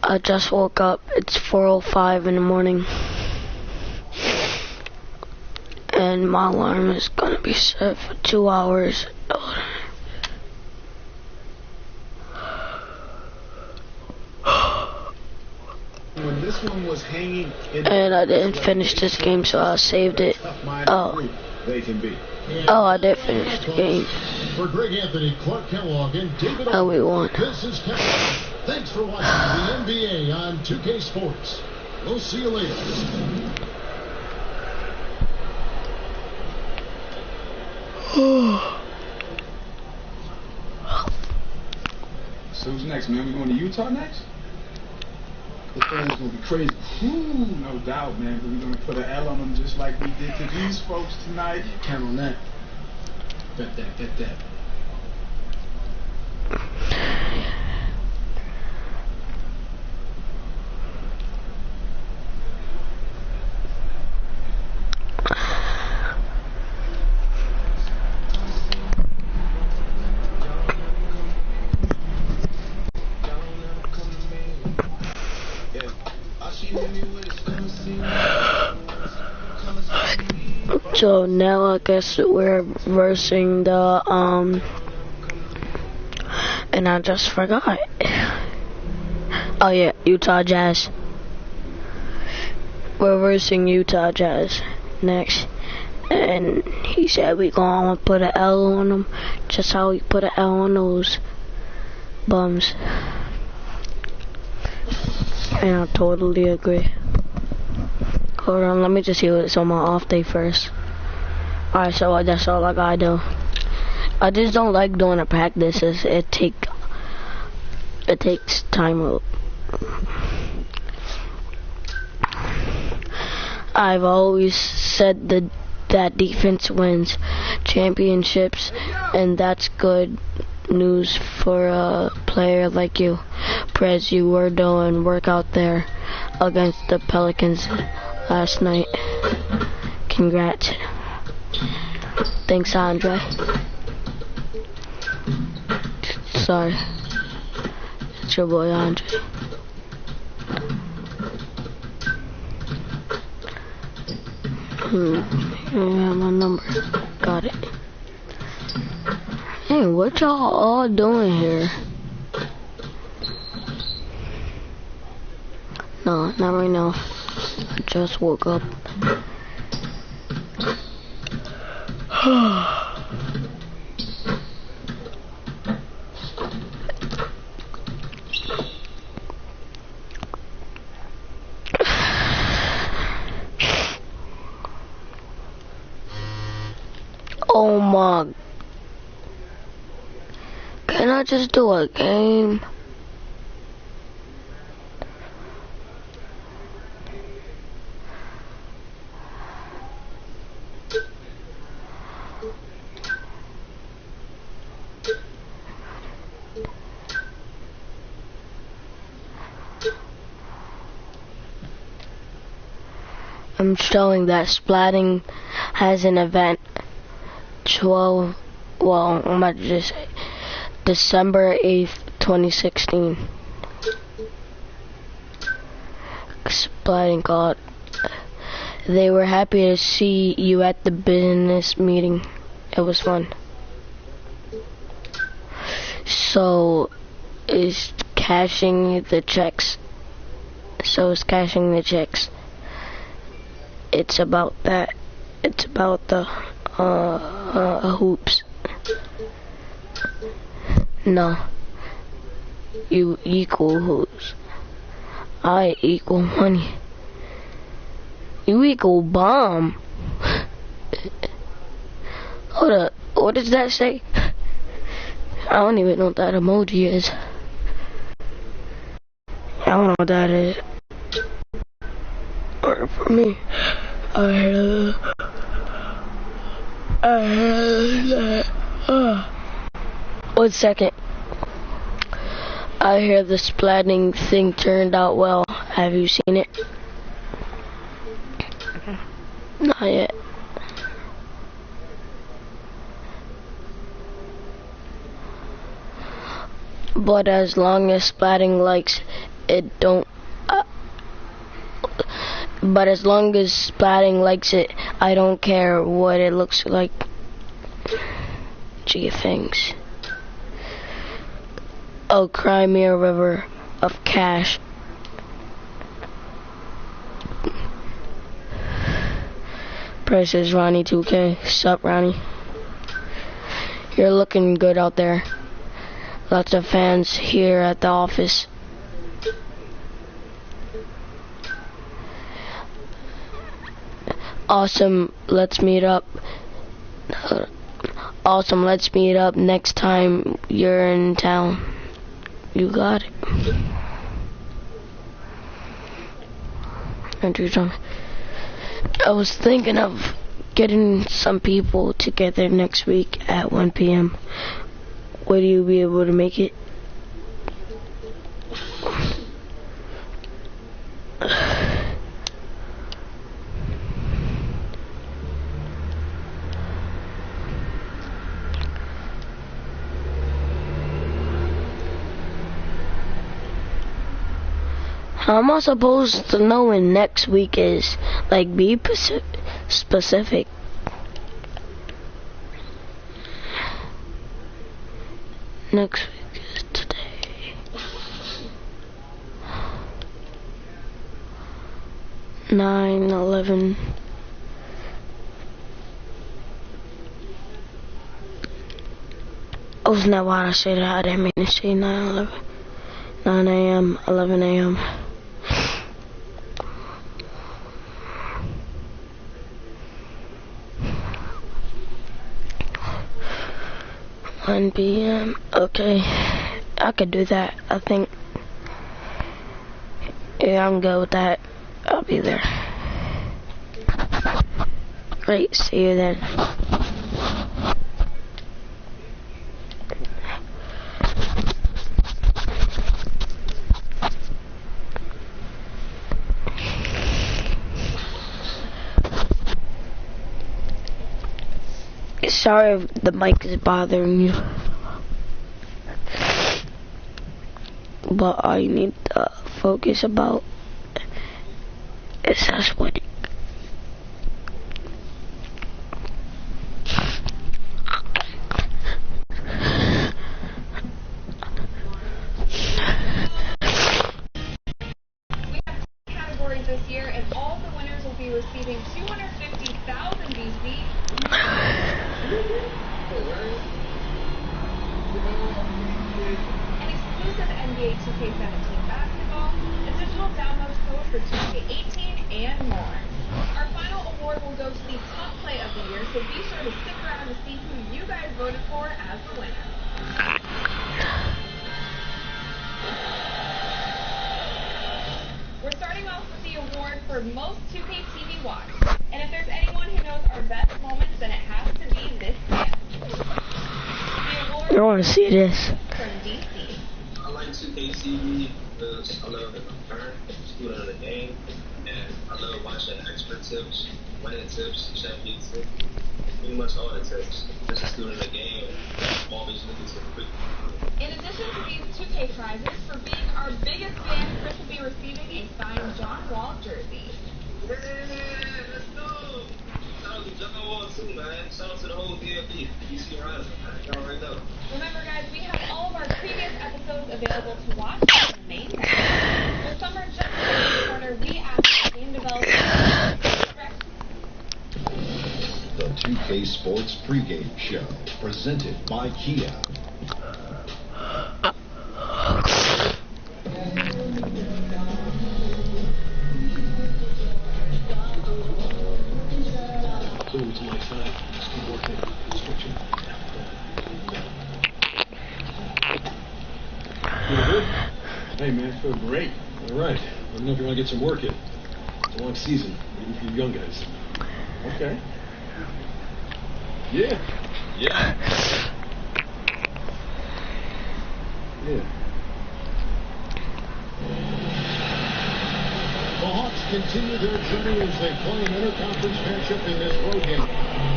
I just woke up. It's 4:05 in the morning. And my alarm is gonna be set for 2 hours. When this one was hanging and I didn't finish this game, so I saved it. Oh, I did finish the game. For Greg Anthony, Clark Kellogg, and David Oh, we won. This is Kellogg. Thanks for watching the NBA on 2K Sports. We'll see you later. So who's next, man? We going to Utah next? The fans gonna be crazy. Ooh, no doubt, man. We're gonna put an L on them just like we did to these folks tonight. Count on that. Bet that, bet that. So now I guess we're versing the and I just forgot. Oh yeah, Utah Jazz. We're versing Utah Jazz next. And he said we gonna put an L on them, just how we put an L on those bums. And I totally agree. Hold on, let me just see what's on my off day first. Alright, so that's all I gotta do. I just don't like doing the practices. It takes time up. I've always said that defense wins championships, and that's good news for a player like you. Prez, you were doing work out there against the Pelicans last night. Congrats. Thanks, Andre. Sorry. It's your boy, Andre. Here I have my number. Got it. Hey, what y'all all doing here? No, not right now. I just woke up. Oh my. Can I just do a game? I'm showing that Splatting has an event 12, well, I'm about to just say December 8th, 2016. Splatting God. They were happy to see you at the business meeting. It was fun. So, is cashing the checks. It's about that. It's about the hoops. No. You equal hoops. I equal money. You equal bomb. Hold up. What does that say? I don't even know what that emoji is. I don't know what that is. Or for me. I heard that. 1 second. I hear the splatting thing turned out well. Have you seen it? Not yet. But as long as Splatting likes it don't. But as long as Splatting likes it, I don't care what it looks like. Gee, things. Oh, cry me a river of cash. Price is Ronnie 2K. Sup, Ronnie? You're looking good out there. Lots of fans here at the office. Awesome, let's meet up. Awesome, let's meet up next time you're in town. You got it. I was thinking of getting some people together next week at 1 p.m. Would you be able to make it? How am I supposed to know when next week is? Like, be specific. Next week is today. 9/11. Oh, isn't that why I said that? I didn't mean to say 9/11. 9 a.m., 11 a.m. 1 p.m. Okay, I could do that. I think. Yeah, I'm good with that. I'll be there. Great, see you then. Sorry if the mic is bothering you, but all you need to focus about is us winning. We have categories this year, and all the winners will be receiving 250,000 VC. An exclusive NBA 2K17 basketball, a digital download code for 2K18, and more. Our final award will go to the top play of the year, so be sure to stick around to see who you guys voted for as the winner. We're starting off with the award for most 2K TV watched. And if there's anyone who knows our best moments, then it has to be this man. I want to see this. From DC. I like 2K TV because I love the turn, student of the game, and I love watching expert tips, winning tips, champion tips, pretty much all the tips. Just a student of the game, I'm always looking to quick. In addition to these 2K prizes, for being our biggest fan, Chris will be receiving a signed John Wall jersey. Yeah, let's go! Shout out to John Wall too, man. Shout out to the whole DFB, DC Rising, man. Y'all already know. Remember, guys, we have all of our previous episodes available to watch on the main menu. With Summer just around the corner, we asked game developers. The 2K Sports pregame show, presented by Kia. Clearly to my side. Just keep working. Construction. Feel good? Hey man, I feel great. All right. Let me know if you want to get some work in. It's a long season, even for you young guys. Okay. Yeah. Yeah. The Hawks continue their journey as they play an interconference matchup in this road game.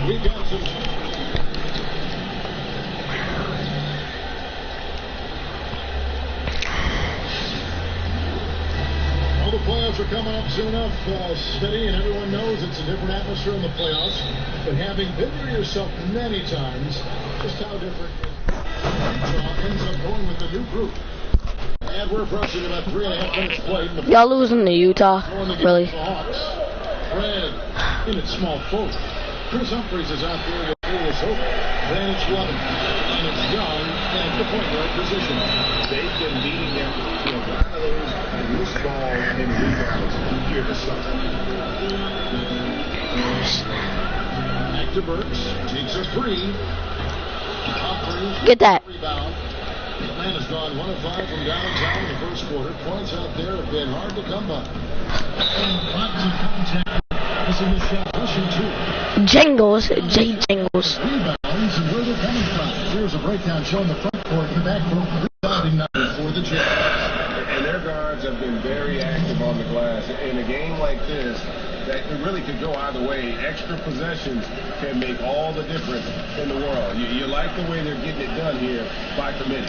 We got some. the playoffs are coming up soon enough, Steady, and everyone knows it's a different atmosphere in the playoffs. But having been there yourself many times, just how different Utah ends up going with the new group. And we're approaching about 3.5 minutes played. Y'all losing to Utah? Really? Fred in its small forward. Chris Humphries is out there with Julius Hope. Then it's Lovin. And it's Young at the point guard position. They've been beating them to a lot of those loose ball and rebounds here this summer. Back to Burks. Takes a three. Humphries. Get that. Rebound. Man has gone 1 of 5 from downtown in the first quarter. Points out there have been hard to come by. And lots of contact. Missing the shot. Pushing two. Jingles. J. Jingles. Rebounds and where they're coming from. Here's a breakdown showing the front court and the back court. Rebounding number for the Jazz. And their guards have been very active on the glass. In a game like this, that it really could go either way. Extra possessions can make all the difference in the world. You like the way they're getting it done here by committee.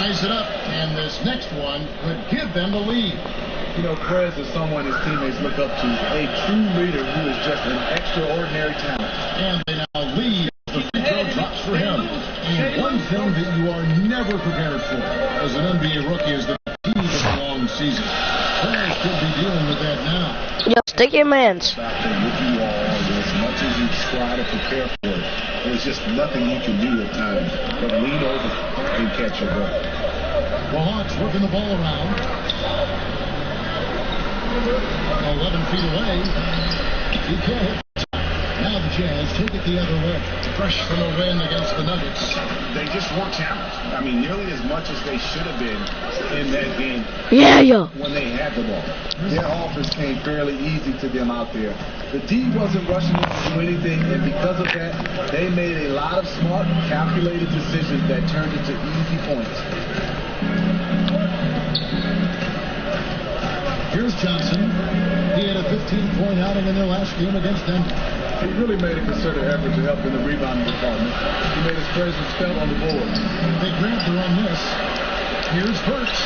Ties it up, and this next one could give them the lead. You know, Prez is someone his teammates look up to, a true leader who is just an extraordinary talent. And they now lead. The free throw drops for him. And one thing that you are never prepared for as an NBA rookie is the fatigue of a long season. Prez could be dealing with that now. Yo, stick your mans. With you all, as much as you try to prepare for it, there's just nothing you can do at times but lean over and catch your breath. The Hawks working the ball around. 11 feet away. He can't hit. Now the Jazz take it the other way. Fresh from a win against the Nuggets. They just weren't challenged. I mean, nearly as much as they should have been in that game. Yeah, yo. When they had the ball. Their offense came fairly easy to them out there. The D wasn't rushing to do anything, and because of that, they made a lot of smart, calculated decisions that turned into easy points. Here's Johnson. He had a 15-point outing in their last game against Denver. He really made a concerted effort to help in the rebounding department. He made his presence felt on the board. They grabbed her on this. Here's Burks.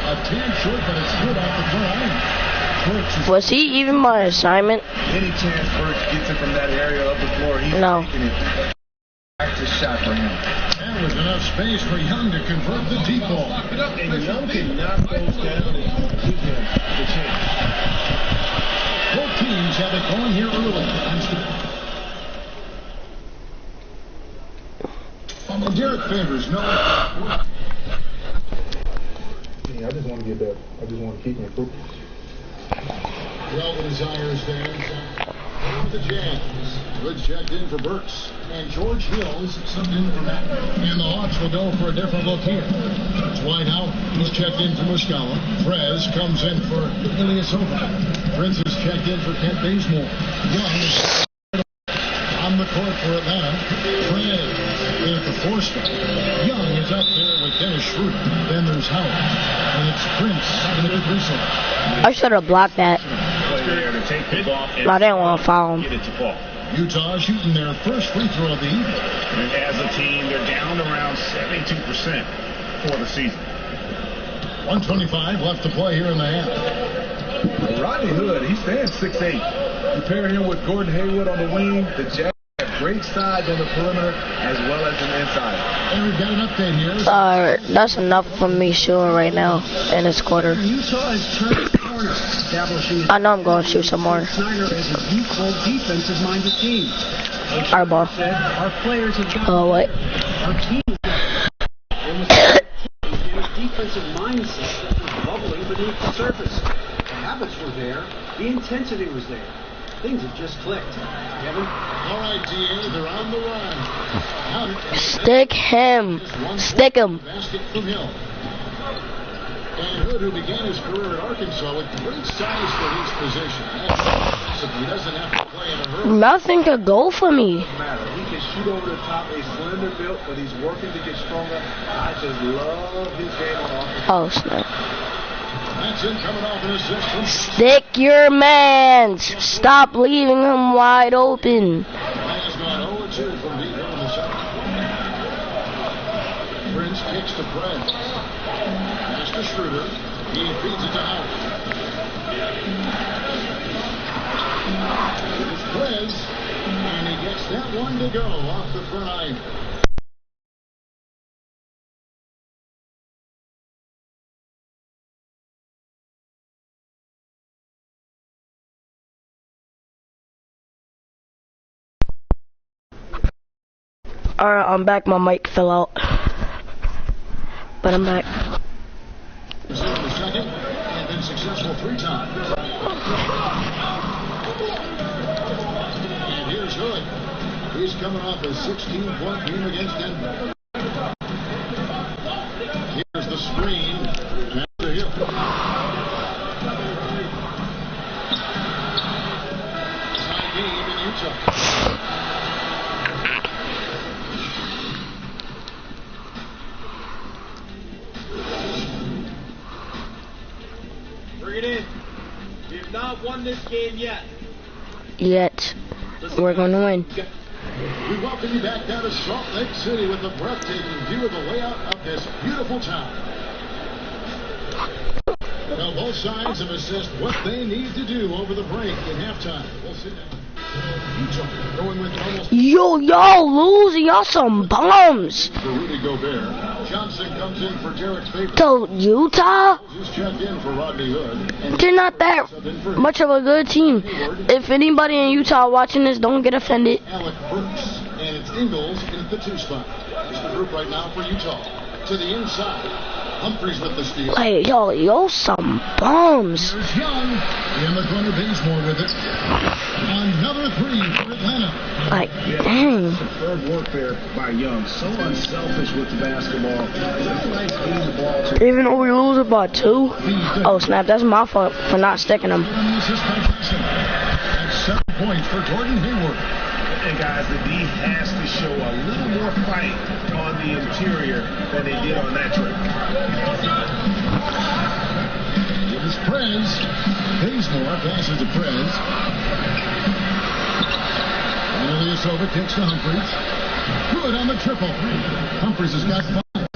A tad short, but it's good off the line. Was he even my assignment? Any chance Burks gets it from that area of the floor, he's taking it. Practice shot for him. There was enough space for Young to convert the deep ball. And Young can knock those down and give him the chance. Both teams have it going here early. And Derek Favors, no. I just want to get better. I just want to keep improving. Well, the desires there. The Jazz. Good checked in for Burks. And George Hills subbed in for Matt. And the Hawks will go for a different look here. It's White out. He's checked in for Muscala. Prez comes in for Ilyasova. Prince is checked in for Kent Bazemore. Young is on the court for Atlanta. Prez at the 4-spot. Young is up there with Dennis Schroeder. Then there's Howard. And it's Prince in the Caruso. I should have blocked that. I didn't want to foul him. Get it to fall. Utah shooting their first free throw of the evening. And as a team, they're down around 72% for the season. 1:25 left to play here in the half. Rodney Hood, he stands 6'8". You pair him with Gordon Hayward on the wing, the Jazz have great size on the perimeter as well as an inside. And we've got an update here. That's enough for me shooting right now in this quarter. Utah has turned the corner, establishing. I know I'm going to shoot some more. Snyder is a youthful, defensive-minded team. Our ball. Our players have got. Oh, what? Our team is in a defensive mindset that was bubbling beneath the surface. The habits were there. The intensity was there. Things have just clicked. Kevin? All right, DA, they're on the run. Stick him. Stick him. Basket from Hill. And Hood, who began his career at Arkansas with great size for his position. So he doesn't have to play in a hurry. Nothing could go for me. He can shoot over the top, a slender built, but he's working to get stronger. I just love his game on offense. Oh, snap. That's him coming off an assist from Stick your mans. Stop leaving him wide open. has gone 0-2 from deep in the second. Prince kicks to Prez. Pass to Schroeder. He feeds it to Howard. Here's Perez, and he gets that one to go off the front iron. Alright, I'm back. My mic fell out. But I'm back. The second, and been successful 3 times. And here's Hood. He's coming off a 16-point game against Denver. Here's the screen. And to Hill. Tie game in Utah. Bring it in. We have not won this game yet. We're going to win. We welcome you back down to Salt Lake City with a breathtaking view of the layout of this beautiful town. Now both sides have assessed what they need to do over the break at halftime. We'll sit down. Utah going with almost... Yo, y'all losing. Y'all some bums. For Rudy Gobert. Johnson comes in for Derek's favorite. So, Utah? Just checked in for Rodney Hood. And They're not that much of a good team. If anybody in Utah watching this, don't get offended. Alec Burks. And it's Ingles in at the 2 spot. It's the group right now for Utah. To the inside. Humphreys with the steal. Like, yo, some bums. Here's Young in the corner. Bazemore with it. Another 3 for Atlanta. Like, dang. Superb work there by Young. So unselfish with the basketball. Just nice getting the ball to... Even though we lose by 2? Oh, snap. That's my fault for not sticking them. That's 7 points for Jordan Hayward. And guys, the D has to show a little more fight on the interior than they did on that trip. Here's Perez. Bazemore passes to Perez. And Ilyasova kicks to Humphreys. Good on the triple. Humphreys has got 5.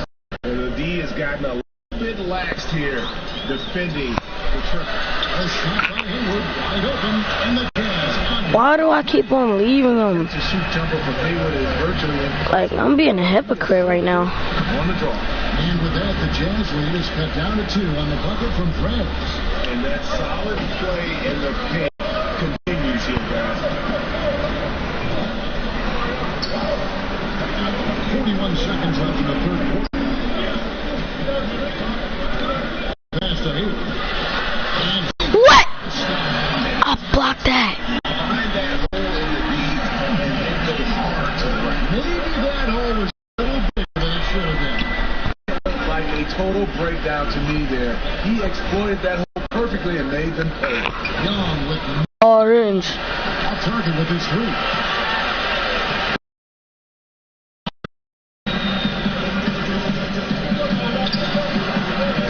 And the D has gotten a little bit laxed here defending the triple. A shot by Hayward, wide open, and the Jazz on it. Why do I keep on leaving them? To shoot jumper from Hayward is virtually Like, I'm being a hypocrite right now. on the draw. And with that, the Jazz lead is cut down to 2 on the bucket from Perez. And that solid play in the paint continues here, guys. 41 seconds left in the third quarter. Pass to Hayward. What? I blocked that. Behind that hole in the D, and it goes hard to the right. Maybe that hole was a little bigger than it should have been. Like a total breakdown to me there. He exploited that hole perfectly and made them pay. Young with Orange. off target with his 3.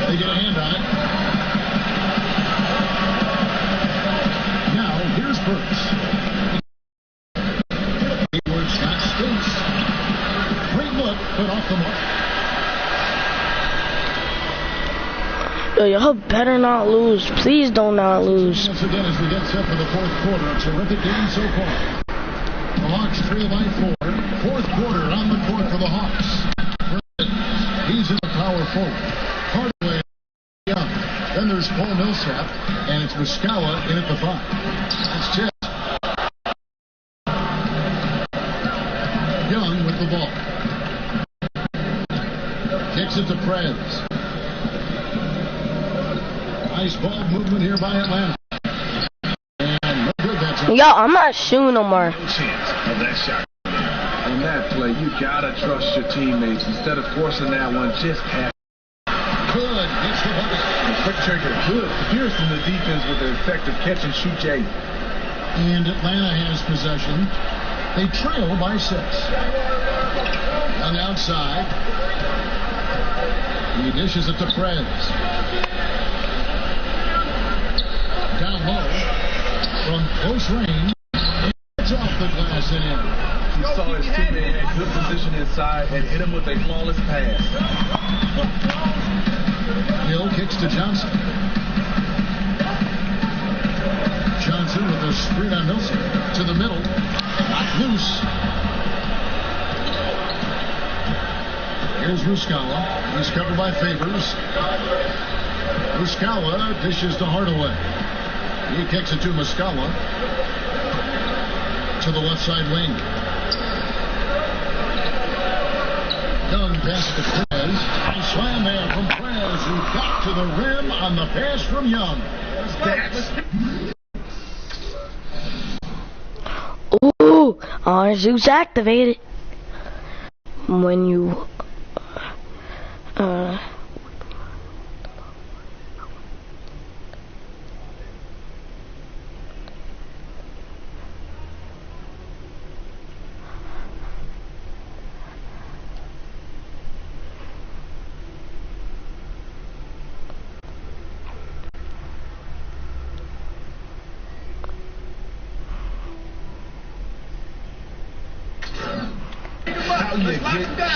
They get a hand on it. Now, here's Burks. Hayward's got space. Great look, but off the mark. Yo, y'all better not lose. Please don't not lose. Once again, as we get set for the fourth quarter, a terrific game so far. The Hawks trail by 4. Fourth quarter on the court for the Hawks. He's in the power forward. Hardaway, Young. Then there's Paul Millsap, and it's Muscala in at the 5. It's Chess. Young with the ball. Kicks it to Perez. Nice ball movement here by Atlanta. And no good that time. Yo, I'm not shooting no more. No chance of that shot. On that play, you gotta trust your teammates. Instead of forcing that one, just pass. Good. Hits the bucket. Quick trigger. Good. Piercing the defense with an effective catch and shoot Jay. And Atlanta has possession. They trail by 6. On the outside. He dishes it to Perez. Down low. From close range. It's off the glass and in. He saw his teammate in good position inside and hit him with a flawless pass. Hill to Johnson. Johnson with a screen on Nelson. To the middle. Knocked loose. Here's Ruskawa. He's covered by Favors. Ruskawa dishes to Hardaway. He kicks it to Muscala. To the left side wing. Young passes to Perez. And slam there from Perez, who got to the rim on the pass from Young. Ooh, Zeus activated. When you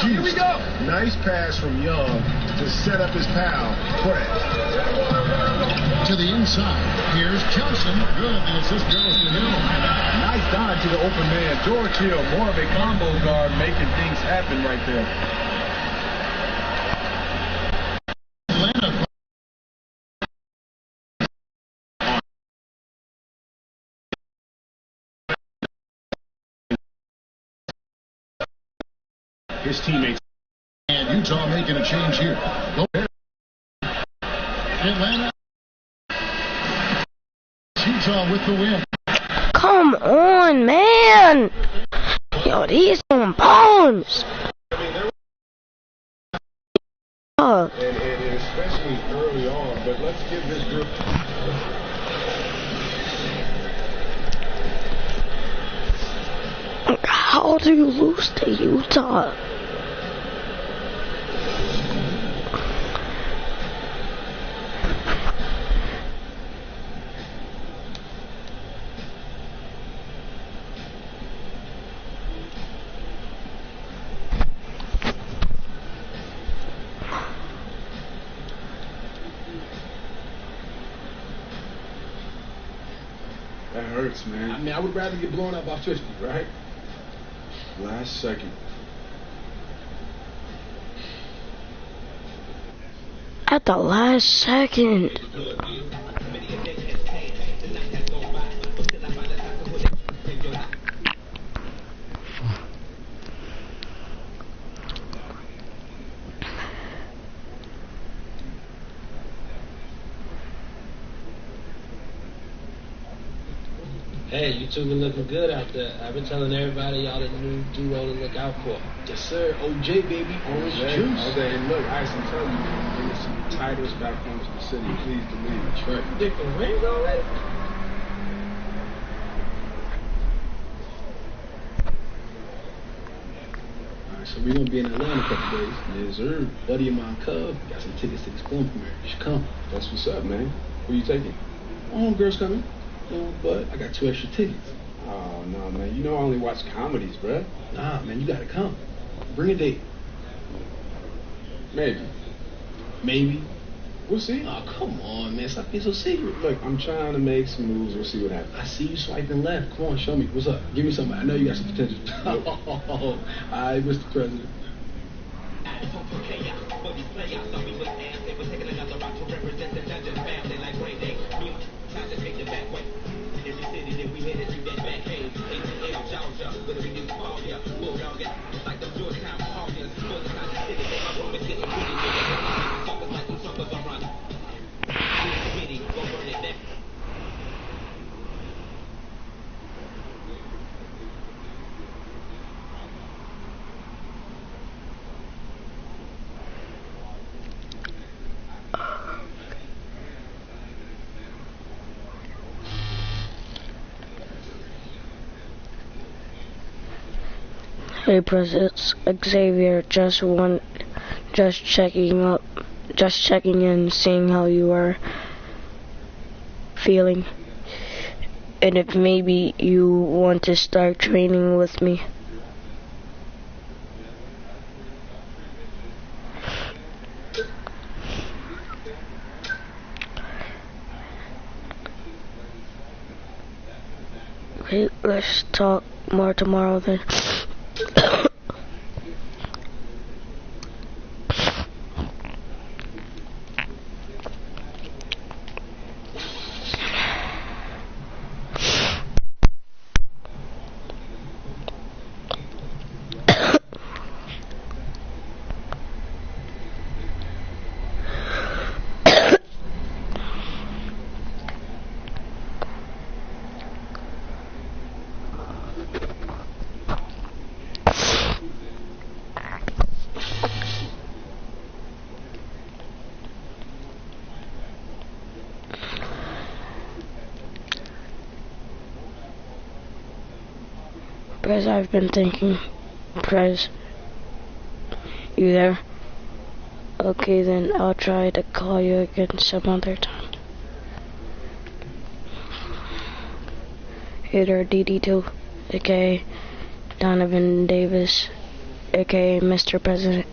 Here we go. Nice pass from Young to set up his pal, Brett. To the inside. Here's Johnson. Good. The assist goes to Hill. Nice dive to the open man. George Hill, more of a combo guard, making things happen right there. Atlanta. His teammates. And Utah making a change here. Go ahead. Atlanta. Utah with the win. come on, man. Yo, these some bombs. And especially early on, but let's give this group. How do you lose to Utah? That hurts, man. I mean, I would rather get blown out by 50, right? Last second. At the last second. Hey, you two been looking good out there. I've been telling everybody y'all the new duo to look out for. Yes, sir. OJ, baby. Orange juice. Okay, and look, I can tell you, man, there's some titles back home to the city. Please believe it. Right. Different rings already? All right, so we're going to be in Atlanta a couple days. Yes, sir. Buddy of mine, Cub, got some tickets to this film premiere. You should come. That's what's up, man. Who you taking? Girls coming. But I got 2 extra tickets. Oh, no, man. You know I only watch comedies, bruh. Nah, man, you got to come. Bring a date. Maybe. Maybe. We'll see. Oh, come on, man. Stop being so secret. Look, I'm trying to make some moves. We'll see what happens. I see you swiping left. Come on, show me. What's up? Give me something. I know you got some potential. All right, Mr. President. Hey, Press, it's Xavier. Just checking in, seeing how you are feeling, and if maybe you want to start training with me. Okay, let's talk more tomorrow then. Prez, I've been thinking. Prez, you there? Okay, then I'll try to call you again some other time. Hey there, DD2, aka Donovan Davis, aka Mr. President.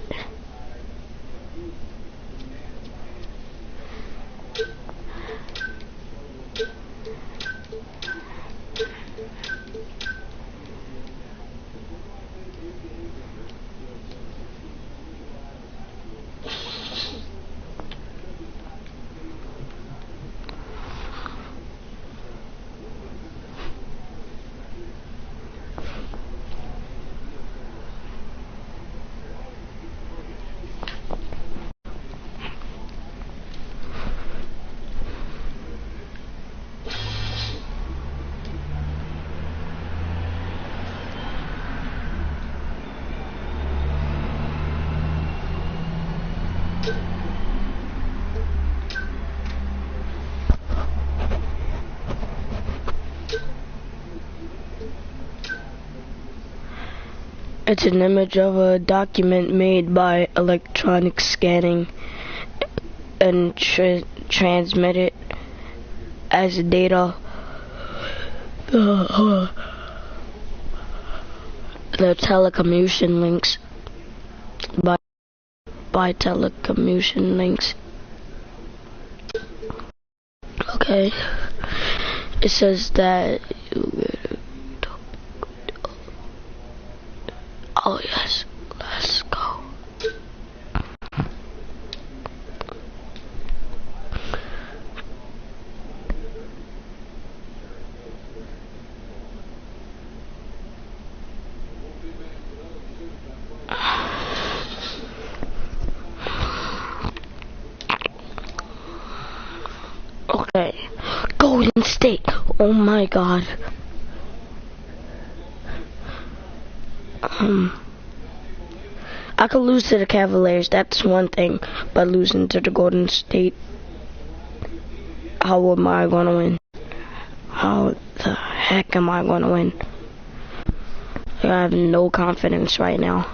It's an image of a document made by electronic scanning and transmitted as data. The telecommunication links by telecommunication links. Okay. It says that. Oh yes, let's go. Okay, Golden State. Oh my God. I could lose to the Cavaliers, that's one thing, but losing to the Golden State, how am I gonna win? How the heck am I gonna win? I have no confidence right now.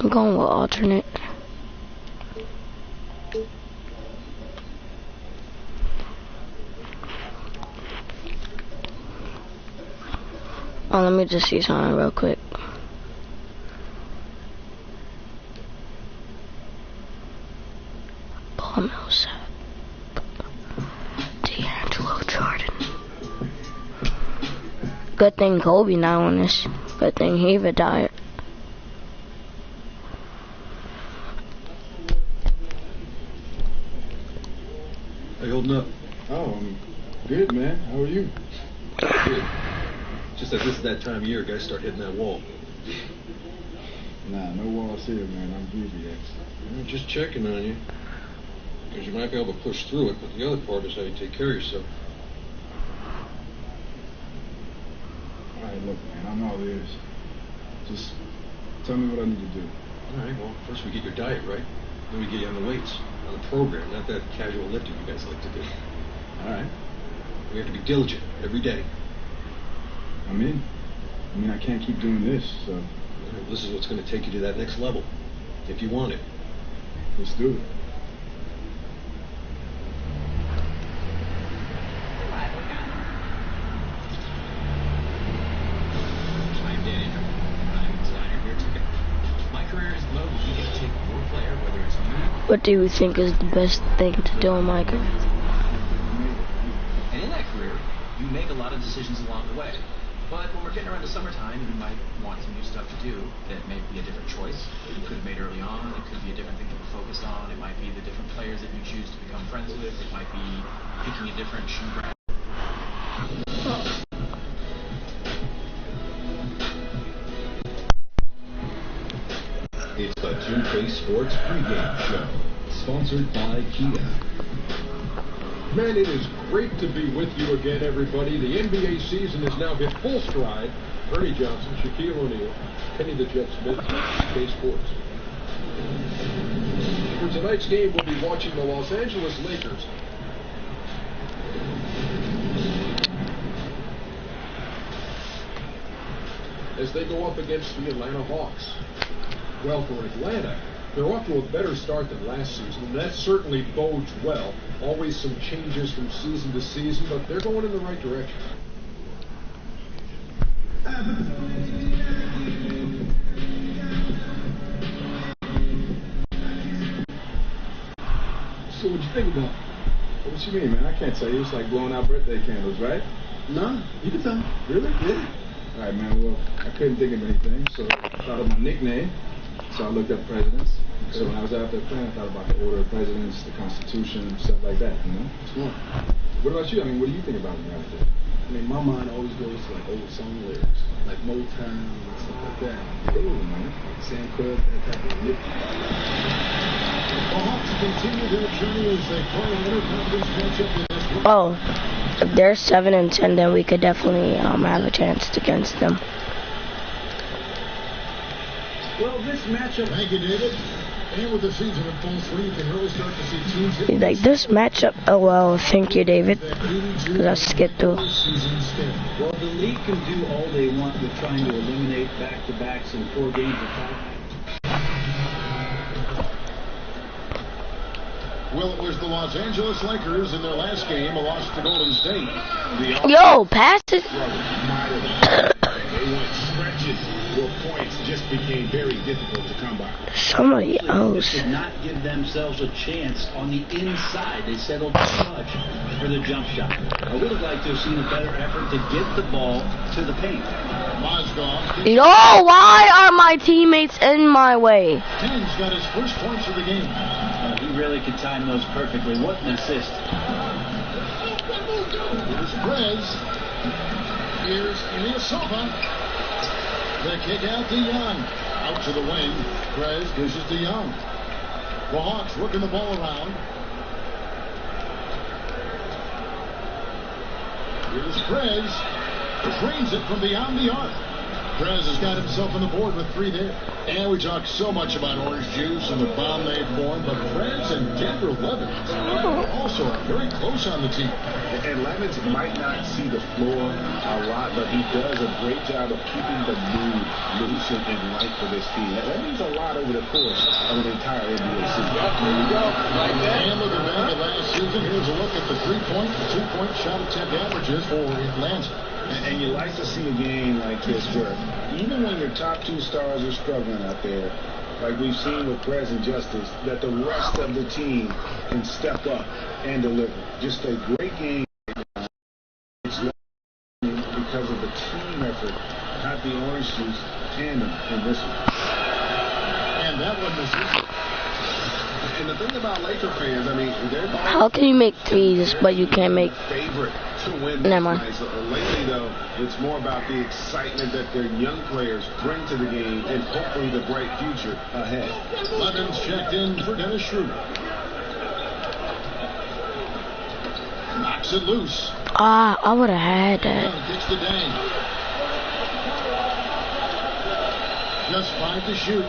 I'm going with alternate. Oh, let me just see something real quick. Paul Millsap. D'Angelo Jordan. Good thing Kobe not on this. Good thing he retired. How you holding up? Oh, I'm good, man. How are you? Good. Just that this is that time of year guys start hitting that wall. Nah, no walls here, man. I'm BBX. I'm just checking on you. Because you might be able to push through it, but the other part is how you take care of yourself. Alright, look, man, I'm all ears. Just tell me what I need to do. All right, well, first we get your diet right. Then we get you on the weights, on the program, not that casual lifting you guys like to do. All right. We have to be diligent every day. I'm in. I mean, I can't keep doing this, so. Well, this is what's going to take you to that next level, if you want it. Let's do it. I'm Daniel. I'm a designer here today. MyCareer is low. You can take your player, whether it's you. What do you think is the best thing to do in my career? And in that career, you make a lot of decisions along the way. But when we're getting around to summertime, you might want some new stuff to do that may be a different choice that you could have made early on. It could be a different thing that we're focused on. It might be the different players that you choose to become friends with. It might be picking a different shoe brand. It's the 2K Sports pregame show, sponsored by Kia. Man, it is great to be with you again, everybody. The NBA season has now hit full stride. Ernie Johnson, Shaquille O'Neal, Kenny the Jet Smith, K Sports. For tonight's game, we'll be watching the Los Angeles Lakers as they go up against the Atlanta Hawks. Well, for Atlanta, they're off to a better start than last season, and that certainly bodes well. Always some changes from season to season, but they're going in the right direction. So what'd you think about it? What you mean, man? I can't tell you. It's like blowing out birthday candles, right? No, you can tell me. Really? Yeah. All right, man. Well, I couldn't think of anything, so I thought of my nickname. So I looked up presidents. So when I was out there playing, I thought about the order of presidents, the Constitution, stuff like that, you know? Smart. What about you? I mean, what do you think about when you're out there? I mean, my mind always goes to like old song lyrics, like Motown and stuff like that. Cool, man. Sam Cooke, that type of lip. The Hawks continue their journey as they play an interconference matchup in this one. Oh, if they're 7-10, then we could definitely have a chance against them. Well, this matchup. Thank you, David. And with the season in full swing, you can really start to see teams hit. Like this matchup. Oh well, thank you, David. Because I skipped through. Well, the league can do all they want with trying to eliminate back-to-backs in 4 games of time. Well, it was the Los Angeles Lakers in their last game, a loss to Golden State. Yo, pass it. They went stretches where points just became very difficult to come by. Somebody else. Did not give themselves a chance on the inside. They settled too much for the jump shot. I would have liked to have seen a better effort to get the ball to the paint. Yo, why are my teammates in my way? Ken's got his first points of the game. He really could time those perfectly. What an assist. Here's Perez. Here's Ilyasova. The kick out to Young. Out to the wing. Perez dishes to Young. The Hawks working the ball around. Here's Perez. Drains it from beyond the arc. Perez has got himself on the board with 3 there. And we talk so much about orange juice and the bond they've formed, but Perez and Denver Levins also are very close on the team. And Levins might not see the floor a lot, but he does a great job of keeping the mood loose and light for this team. That means a lot over the course of an entire NBA season. There you go. Right there. And looking back at last season, here's a look at the 3-point, 2-point shot attempt averages for Atlanta. And you like to see a game like this where even when your top 2 stars are struggling out there, like we've seen with Perez and Justice, that the rest of the team can step up and deliver. Just a great game because of the team effort, not the orange juice tandem in this one. And that one misses. And the thing about Laker fans, I mean, they're How can you make threes, but you can't make... favorite to win Never mind. tonight. So lately, though, it's more about the excitement that their young players bring to the game and hopefully the bright future ahead. Levins checked in for Dennis Schroeder. Knocks it loose. I would have had that. Kicks to Dang. Just 5 to shoot.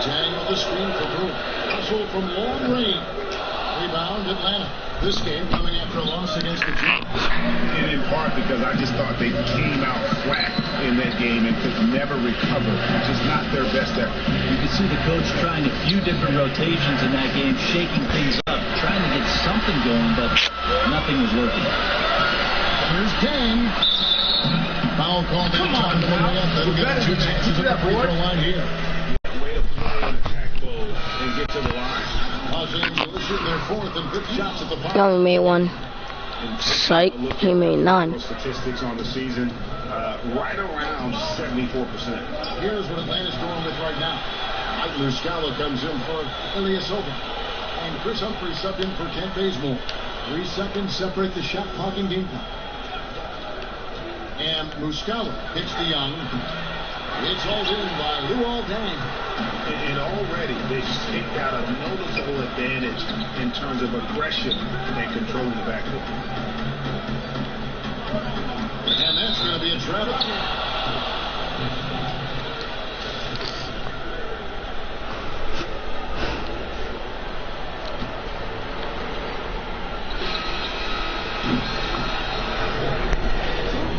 Dang with the screen for Brew. Russell from long range. Rebound, Atlanta. This game coming after a loss against the Jazz. And in part because I just thought they came out flat in that game and could never recover. Just not their best effort. You could see the coach trying a few different rotations in that game, shaking things up, trying to get something going, but nothing was working. Here's King. Foul called in. That'll get 2 chances at the free throw line here. Way to play an attack mode and get to the line. Los Angeles shooting their 4th and 5th shots at the He only made one. Psych, he made none. Statistics on the season, right around 74%. Here's what Atlanta's going with right now. Mike Muscala comes in for Ilyasova. And Chris Humphrey subbed in for Kent Bazemore. 3 seconds separate the shot clock and game clock. And Muscala hits the Young. It's hauled in by Luol Deng. And already they've got a noticeable advantage in terms of aggression and controlling the backcourt. And that's going to be a travel.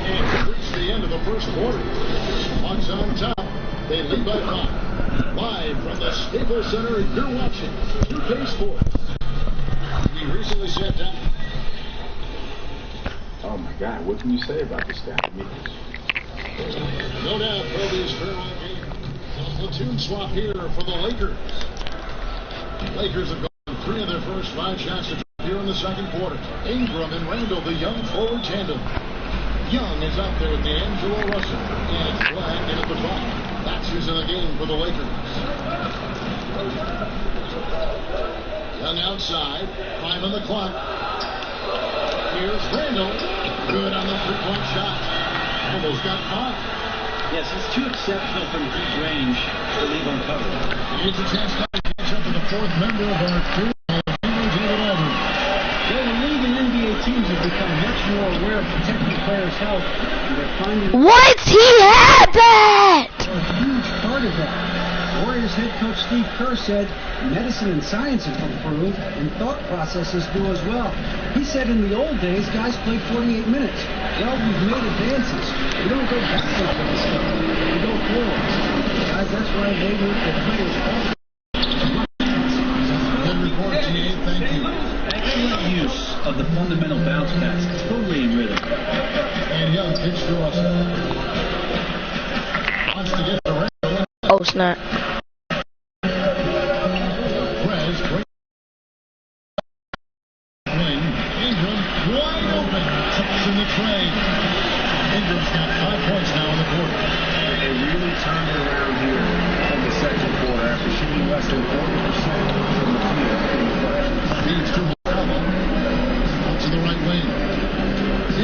And to reach the end of the first quarter. Bucks on top. They lead by 5. Live from the Staples Center, you're watching 2K Sports. We recently sat down. Oh my God, what can you say about this guy? No doubt, Kobe's farewell game. A platoon swap here for the Lakers. Lakers have gone 3 of their first 5 shots to drop here in the second quarter. Ingram and Randall, the young forward tandem. Young is out there with D'Angelo Russell. And it's flagged in at the 5. That's who's in the game for the Lakers. Young outside, 5 on the clock. Here's Randall. Good on the 3-point shot. Almost got 5. Yes, he's too exceptional from deep range to leave uncovered. Here's a chance to catch up to the 4th member of our crew, David Aldridge. Well, the league and NBA teams have become much more aware of protecting players' health, and they're finding What's he habit? a huge part of that. Warriors head coach Steve Kerr said medicine and science have improved, and thought processes do as well. He said in the old days, guys played 48 minutes. Well, we've made advances. We don't go backwards with this stuff. We go forwards. Guys, that's why they need the players all. Good report, GA. Thank you. Excellent use of the fundamental bounce pass, totally in rhythm. And Young pitched to Russell. Wants to get the Randall. Oh, snap. Prez breaks. Ingram wide open. Chops in the tray. Ingram's got 5 points now in the quarter. It really turned it around here in the second quarter after shooting less than 40% from the field in the first. Feeds to Muscala. Out to the right wing.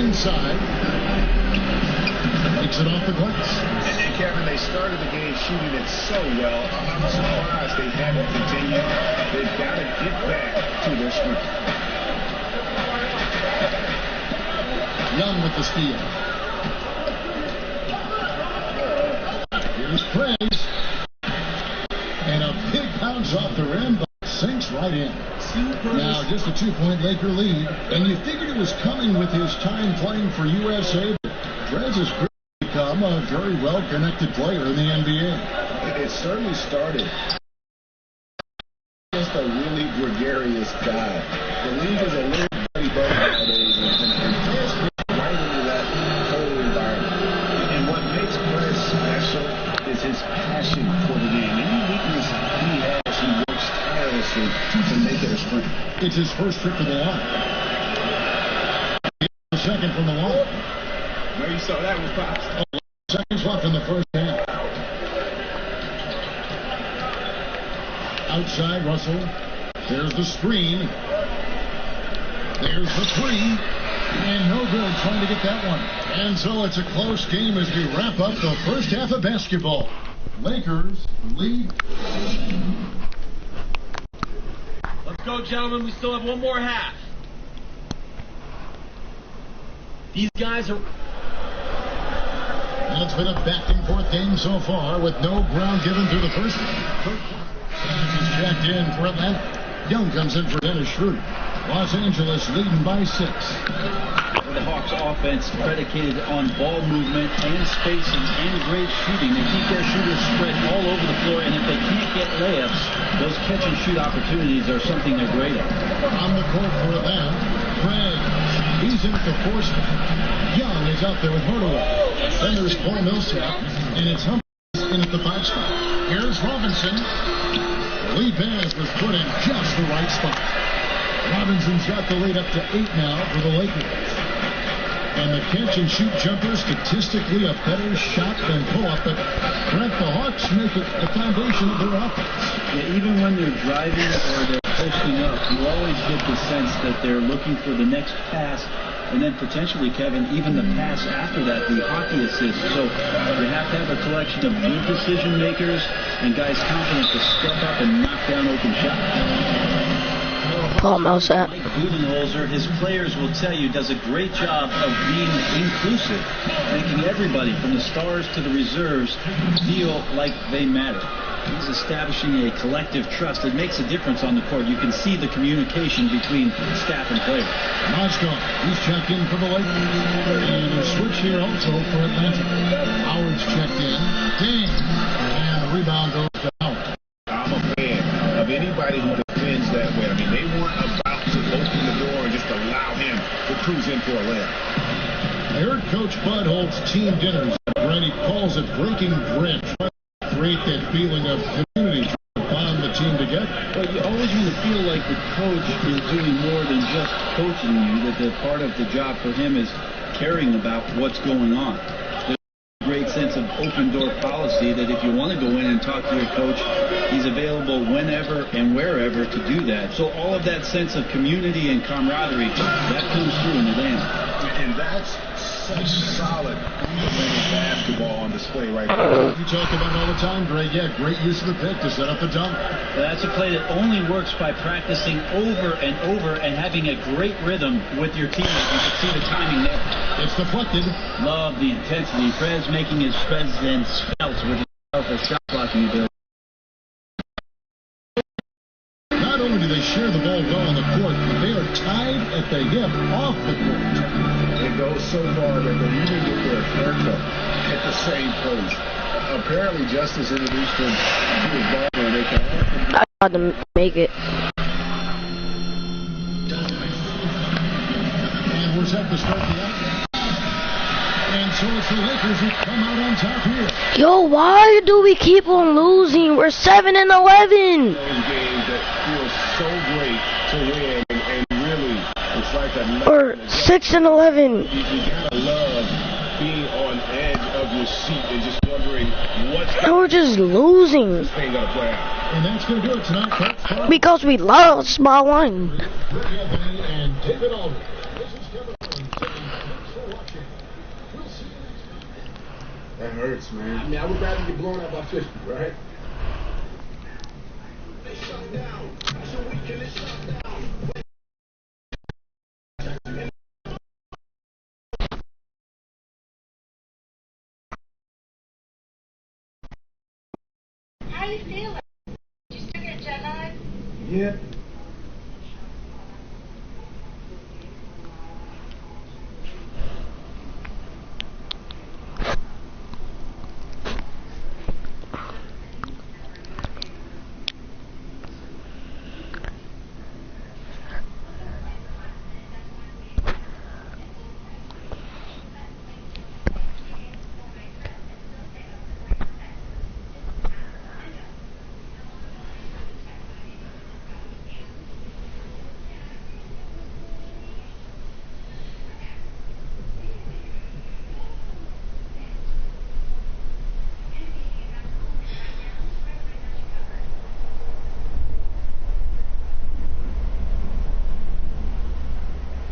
Inside. Takes it off the glass. And Kevin, they started the game shooting it so well. I'm surprised they haven't continued. They've got to get back to their strength. Young with the steal. Here's Prez. And a big bounce off the rim, but sinks right in. Now just a 2-point Laker lead. And you figured it was coming with his time playing for USA. But Prez has become a very well-connected player in the NBA. It certainly started. Just a really gregarious guy. The league is a little buddy-buddy nowadays, and Prez fits right into that whole environment. And what makes Prez special is his passion for the game. Any weakness he has, he works tirelessly to make it a strength. It's his first trip to the line. The second from the line. No, you saw that one, Pops. 11 seconds left in the first half. Outside, Russell. There's the screen. There's the 3. And no good trying to get that one. And so it's a close game as we wrap up the first half of basketball. Lakers lead. Let's go, gentlemen. We still have one more half. These guys are... And it's been a back and forth game so far with no ground given through the first. checked in for Atlanta. Young comes in for Dennis Schroeder. Los Angeles leading by 6. The Hawks offense predicated on ball movement and spacing and great shooting. They keep their shooters spread all over the floor, and if they can't get layups, those catch and shoot opportunities are something they're great at. On the court for Atlanta, Craig. He's in at the 4 spot. Young is out there with Hardaway. Then there's Paul Millsap, and it's Humphries in at the 5 spot. Here's Robinson. Lee Vance was put in just the right spot. Robinson's got the lead up to 8 now for the Lakers. And the catch-and-shoot jumper, statistically a better shot than pull-up, but Brent, the Hawks make it the foundation of their offense. Yeah, even when they're driving or they're posting up, you always get the sense that they're looking for the next pass, and then potentially, Kevin, even the pass after that, the hockey assist. So you have to have a collection of good decision makers and guys confident to step up and knock down open shots. Paul Millsap. Mike Budenholzer, his players will tell you, does a great job of being inclusive, making everybody from the stars to the reserves feel like they matter. He's establishing a collective trust that makes a difference on the court. You can see the communication between staff and players. Moscow, he's checked in for the Lakers. And a switch here also for Atlanta. Howard's checked in. Ding. And the rebound goes to Howard. I'm a fan of anybody who defends that way. I mean, they weren't about to open the door and just allow him to cruise in for a layup. I heard Coach Bud holds team dinners. Brady calls it breaking bread. Create that feeling of community, to bond the team together. Well, you always want to feel like the coach is doing more than just coaching you, that the part of the job for him is caring about what's going on. There's a great sense of open door policy that if you want to go in and talk to your coach, he's available whenever and wherever to do that. So all of that sense of community and camaraderie, that comes through in Atlanta. And that's such solid fundamental basketball on display right now. You talk about all the time, Greg. Yeah, great use of the pick to set up the dunk. That's a play that only works by practicing over and over and having a great rhythm with your teammates. You can see the timing there. It's deflected. Love the intensity. Fred's making his presence felt with his powerful shot blocking ability. Not only do they share the ball well on the court, but they are tied at the hip off the court. It goes so far that they even get their haircut at the same place. Apparently, Justice introduced him to his barber, and they can I tried to make it. And we're set to start the action. And so it's the Lakers who come out on top here. Yo, why do we keep on losing? We're 7-11. those games that feel so great to win, and really, it's like a Or 6-11. You gotta love being on edge of your seat and just wondering what's And we're just losing. this thing gonna play out. And that's going to do it tonight, folks. Because we lost by 1. Rick Anthony and David Aldridge. This is Kevin Owens saying thanks for watching. We'll see you next time. That hurts, man. I mean, I would rather get blown out by 50, right? How you feeling? Did you still get jet lag? Yeah.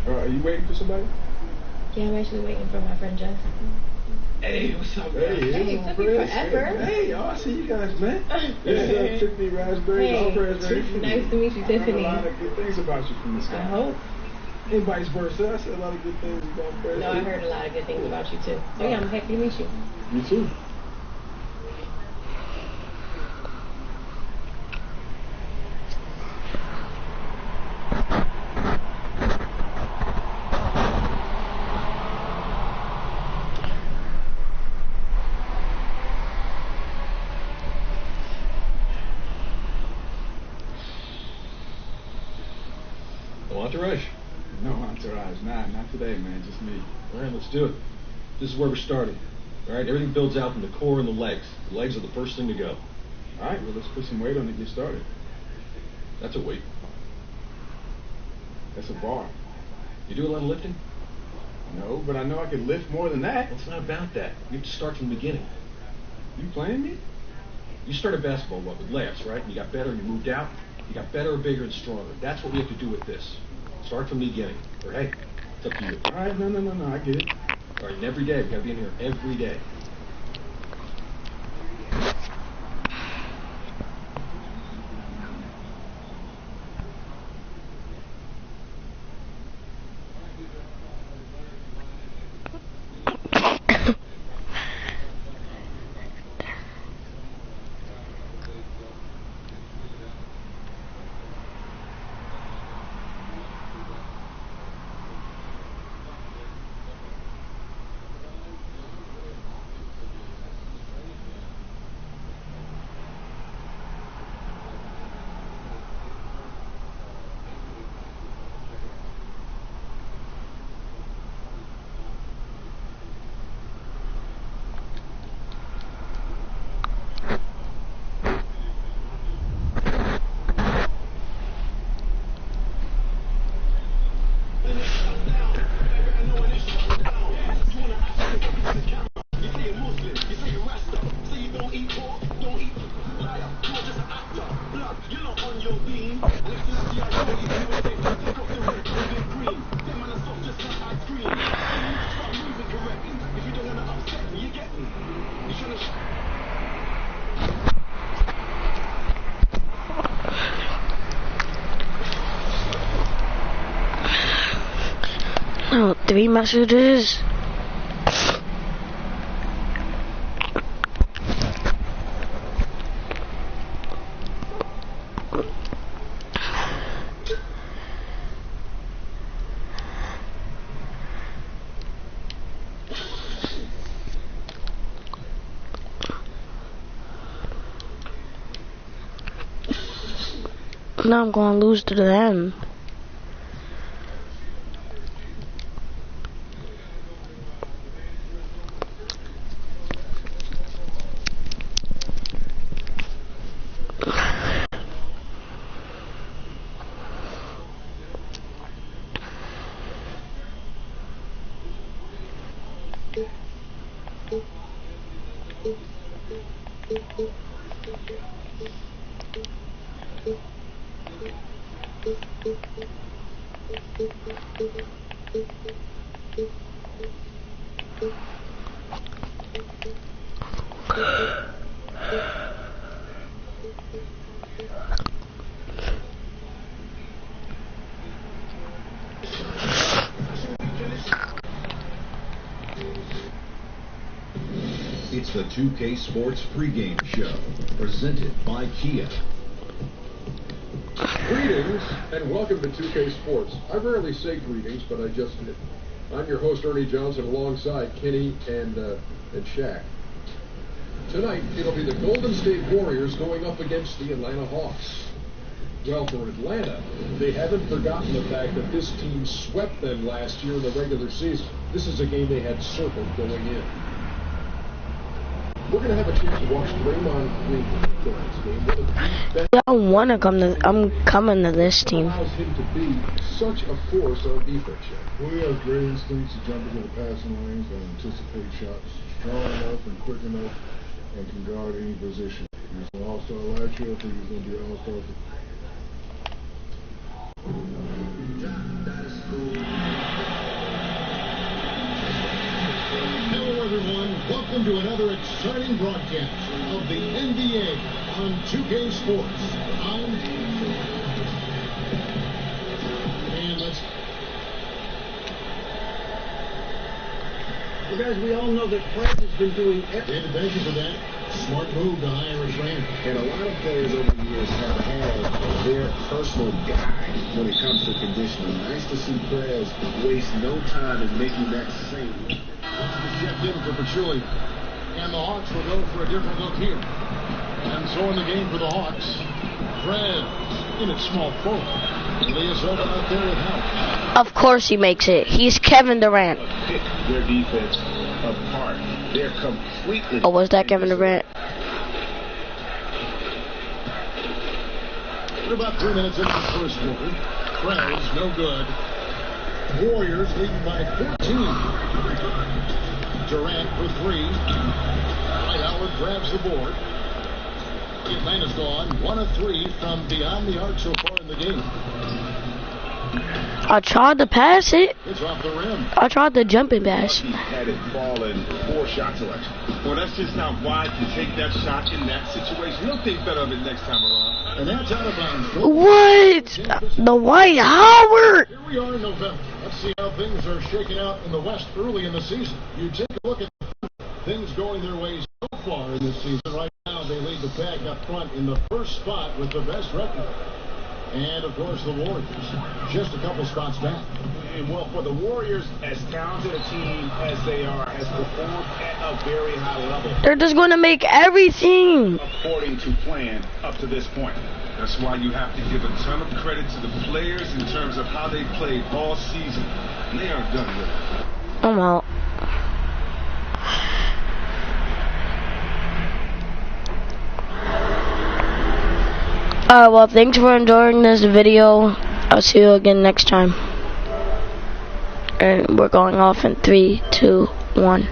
Are you waiting for somebody? Yeah, I'm actually waiting for my friend Jess. Hey, what's up, Hey, it took me forever. Hey, I see you guys, man. This is Tiffany Raspberry. Hey, all Raspberry. nice to meet you, I heard Tiffany. a lot of good things about you from this guy. I hope. And vice versa. I said a lot of good things about Fred. No, I heard a lot of good things about you too. So yeah, I'm happy to meet you. You too. entourage? No entourage. Not today, man. Just me. All right, let's do it. This is where we're starting. All right, everything builds out from the core and the legs. The legs are the first thing to go. All right, well, let's put some weight on it to get started. That's a weight. That's a bar. You do a lot of lifting? No, but I know I can lift more than that. Well, it's not about that. You have to start from the beginning. You playing me? You started basketball with lefts, right? And you got better and you moved out. You got better, bigger, and stronger. That's what we have to do with this. Start from the beginning. Or hey, it's up to you. All right, no, I get it. All right, and every day, we got to be in here every day. Oh, 3 messages. Now I'm gonna lose to them. It's the 2K Sports pregame show, presented by Kia. Greetings, and welcome to 2K Sports. I rarely say greetings, but I just did. I'm your host, Ernie Johnson, alongside Kenny and Shaq. Tonight, it'll be the Golden State Warriors going up against the Atlanta Hawks. Well, for Atlanta, they haven't forgotten the fact that this team swept them last year in the regular season. This is a game they had circled going in. We're going to have a chance to watch Draymond Green tonight's game. One of the best. I don't want to come to. I'm coming to this team. Allows him to be such a force on defense. We have great instincts to jump into the passing lanes and anticipate shots. Strong enough and quick enough and can guard any position. He was an all-star last year. I think he's going to be an all-star. Hello, everyone. Welcome to another exciting broadcast of the NBA on 2K Sports. Well, guys, we all know that Prez has been doing everything. David, thank you for that. Smart move to hire a trainer. And a lot of players over the years have had their personal guide when it comes to conditioning. Nice to see Prez waste no time in making that same. Checked in for Pachulia. And the Hawks will go for a different look here. And so in the game for the Hawks, Prez in at small forward. Of course he makes it. He's Kevin Durant. Pick their defense apart. They're completely. Oh, was that Kevin Durant? We're about 3 minutes into the first quarter. Prez, no good. Warriors leading by 14. Durant for 3. Dwight Howard grabs the board. Atlanta's gone 1 of 3 from beyond the arc so far in the game. I tried to pass it. It's off the rim. I tried the jumping pass. He had it fallen for shot selection. Well, that's just not wise to take that shot in that situation. He'll think better of it next time around. And that's out of bounds. What? The Dwight Howard. Here we are in November. Let's see how things are shaking out in the West early in the season. You take a look at things going their way so far in this season. Right now, they lead the pack up front in the first spot with the best record. And, of course, the Warriors, just a couple spots back. Well, for the Warriors, as talented a team as they are, has performed at a very high level. They're just going to make everything According to plan up to this point. That's why you have to give a ton of credit to the players in terms of how they played all season. And they aren't done with it. I'm out. Alright, well, thanks for enjoying this video. I'll see you again next time. And we're going off in 3, 2, 1.